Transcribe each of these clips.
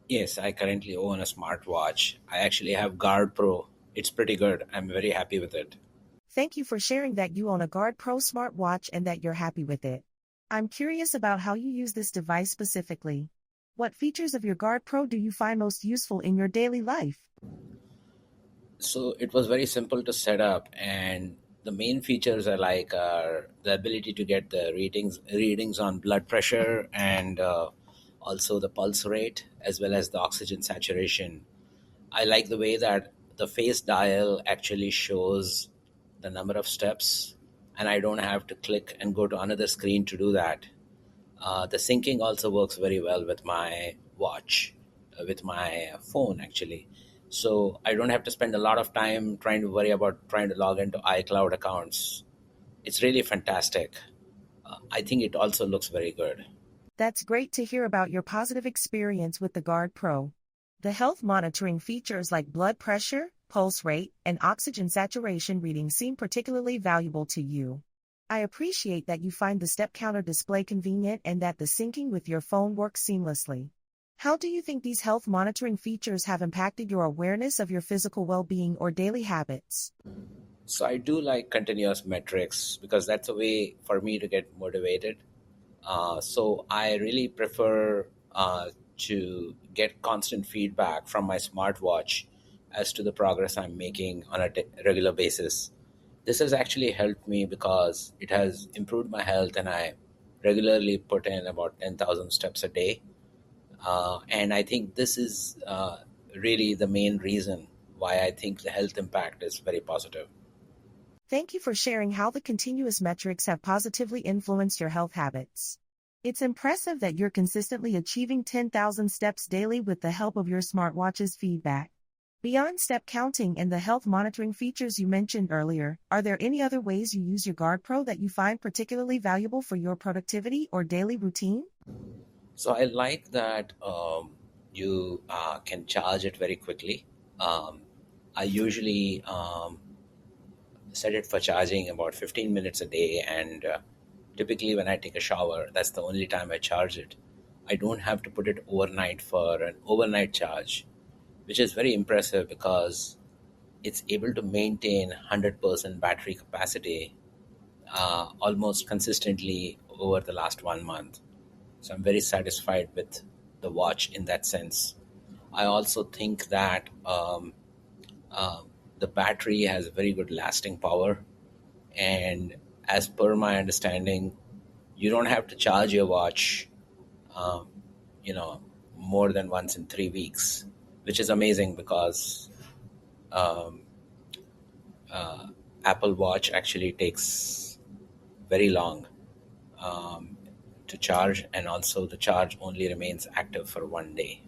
Yes, I currently own a smartwatch. I actually have Guard Pro. It's pretty good. I'm very happy with it. Thank you for sharing that you own a Guard Pro smartwatch and that you're happy with it. I'm curious about how you use this device specifically. What features of your Guard Pro do you find most useful in your daily life? So it was very simple to set up, and the main features are like the ability to get the readings on blood pressure and also the pulse rate as well as the oxygen saturation. I like the way that the face dial actually shows the number of steps, and I don't have to click and go to another screen to do that. The syncing also works very well with my watch, with my phone actually. So I don't have to spend a lot of time trying to worry about trying to log into iCloud accounts. It's really fantastic. I think it also looks very good. That's great to hear about your positive experience with the Guard Pro. The health monitoring features like blood pressure, pulse rate, and oxygen saturation readings seem particularly valuable to you. I appreciate that you find the step counter display convenient and that the syncing with your phone works seamlessly. How do you think these health monitoring features have impacted your awareness of your physical well-being or daily habits? So I do like continuous metrics because that's a way for me to get motivated. So I really prefer to get constant feedback from my smartwatch as to the progress I'm making on a regular basis. This has actually helped me because it has improved my health, and I regularly put in about 10,000 steps a day. And I think this is really the main reason why I think the health impact is very positive. Thank you for sharing how the continuous metrics have positively influenced your health habits. It's impressive that you're consistently achieving 10,000 steps daily with the help of your smartwatch's feedback. Beyond step counting and the health monitoring features you mentioned earlier, are there any other ways you use your Guard Pro that you find particularly valuable for your productivity or daily routine? So I like that you can charge it very quickly. Um, I usually set it for charging about 15 minutes a day, and typically when I take a shower, that's the only time I charge it. I don't have to put it overnight for an overnight charge, which is very impressive because it's able to maintain 100% battery capacity almost consistently over the last 1 month. So I'm very satisfied with the watch in that sense. I also think that uh, the battery has very good lasting power, and as per my understanding, you don't have to charge your watch, um, you know, more than once in 3 weeks, which is amazing because um, Apple Watch actually takes very long um, to charge, and also the charge only remains active for 1 day.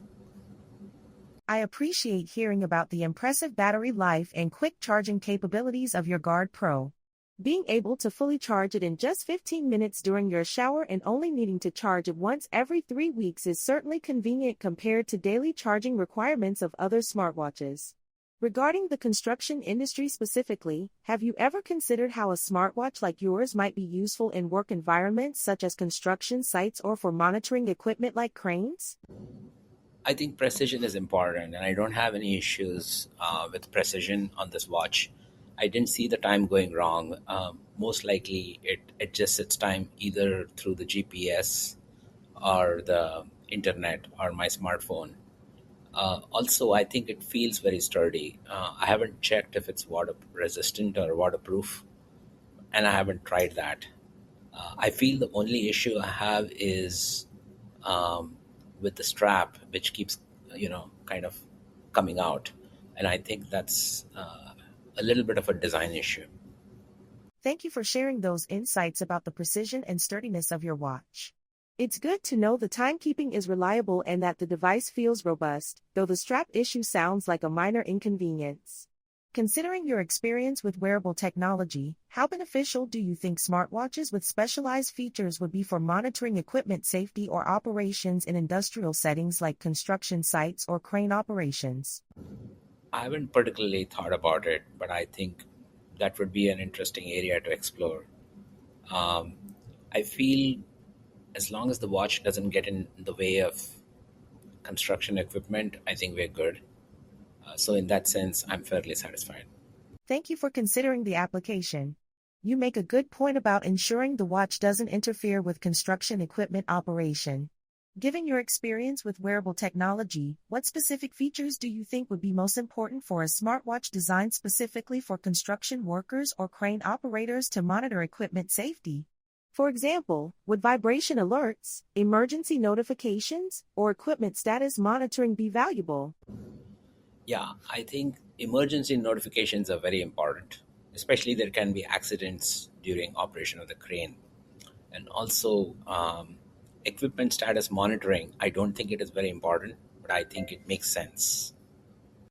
I appreciate hearing about the impressive battery life and quick charging capabilities of your Guard Pro. Being able to fully charge it in just 15 minutes during your shower and only needing to charge it once every 3 weeks is certainly convenient compared to daily charging requirements of other smartwatches. Regarding the construction industry specifically, have you ever considered how a smartwatch like yours might be useful in work environments such as construction sites or for monitoring equipment like cranes? I think precision is important, and I don't have any issues with precision on this watch. I didn't see the time going wrong. Most likely, it adjusts its time either through the GPS or the internet or my smartphone. Also, I think it feels very sturdy. I haven't checked if it's water resistant or waterproof, and I haven't tried that. I feel the only issue I have is um, with the strap, which keeps, kind of coming out. And I think that's a little bit of a design issue. Thank you for sharing those insights about the precision and sturdiness of your watch. It's good to know the timekeeping is reliable and that the device feels robust, though the strap issue sounds like a minor inconvenience. Considering your experience with wearable technology, how beneficial do you think smartwatches with specialized features would be for monitoring equipment safety or operations in industrial settings like construction sites or crane operations? I haven't particularly thought about it, but I think that would be an interesting area to explore. Um, I feel as long as the watch doesn't get in the way of construction equipment, I think we're good. So in that sense, I'm fairly satisfied. Thank you for considering the application. You make a good point about ensuring the watch doesn't interfere with construction equipment operation. Given your experience with wearable technology, what specific features do you think would be most important for a smartwatch designed specifically for construction workers or crane operators to monitor equipment safety? For example, would vibration alerts, emergency notifications, or equipment status monitoring be valuable? Yeah, I think emergency notifications are very important, especially there can be accidents during operation of the crane. And also, equipment status monitoring, I don't think it is very important, but I think it makes sense.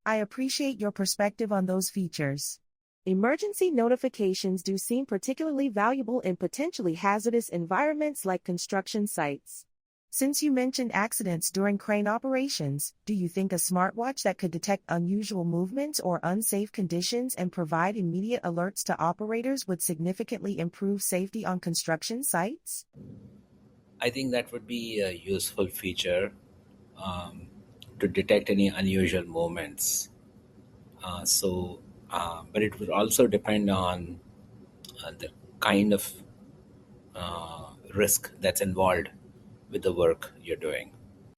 I appreciate your perspective on those features. Emergency notifications do seem particularly valuable in potentially hazardous environments like construction sites. Since you mentioned accidents during crane operations, do you think a smartwatch that could detect unusual movements or unsafe conditions and provide immediate alerts to operators would significantly improve safety on construction sites? I think that would be a useful feature um, to detect any unusual movements. But it would also depend on the kind of risk that's involved with the work you're doing.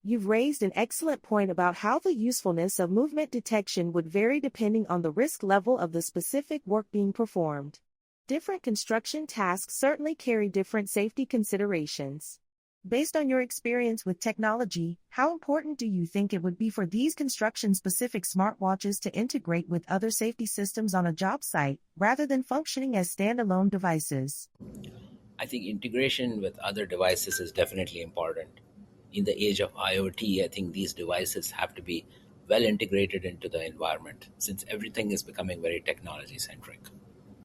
You've raised an excellent point about how the usefulness of movement detection would vary depending on the risk level of the specific work being performed. Different construction tasks certainly carry different safety considerations. Based on your experience with technology, how important do you think it would be for these construction-specific smartwatches to integrate with other safety systems on a job site, rather than functioning as standalone devices? I think integration with other devices is definitely important. In the age of IoT, I think these devices have to be well integrated into the environment since everything is becoming very technology centric.